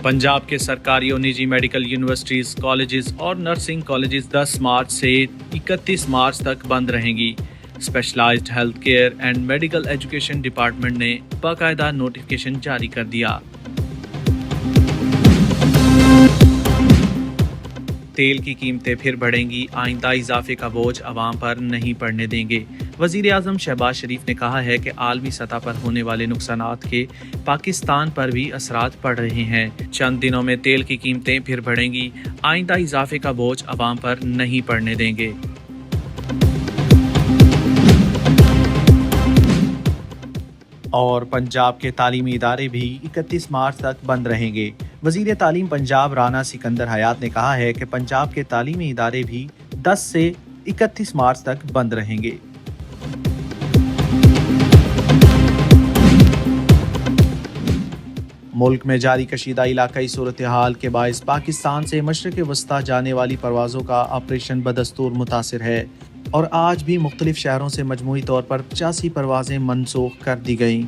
पंजाब के सरकारी और निजी मेडिकल यूनिवर्सिटीज, कॉलेजेस और नर्सिंग कॉलेजेस 10 मार्च से 31 मार्च तक बंद रहेंगी। Specialised health care and medical education department ने बाकायदा नोटिफिकेशन जारी कर दिया। तेल की कीमतें फिर बढ़ेंगी, आइंदा इजाफे का बोझ अवाम पर नहीं पड़ने देंगे। वजीर आजम शहबाज शरीफ ने कहा है कि आलमी सतह पर होने वाले नुकसानात के पाकिस्तान पर भी असरात पड़ रहे हैं। चंद दिनों में तेल की कीमतें फिर बढ़ेंगी, आइंदा इजाफे का बोझ अवाम पर नहीं पड़ने देंगे। और पंजाब के तालीमी इदारे भी 31 मार्च तक बंद रहेंगे। वजीर तालीम पंजाब राना सिकंदर हयात ने कहा है कि पंजाब के तालीमी इदारे भी 10 से 31 मार्च तक बंद रहेंगे। मुल्क में जारी कशीदा इलाकाई सूरत हाल के बायस पाकिस्तान से मशरक़ वस्ता जाने वाली परवाज़ों का ऑपरेशन बदस्तूर मुतासिर है और आज भी मुख्तलिफ शहरों से मजमूई तौर पर 85 परवाज़ें मनसूख कर दी गईं।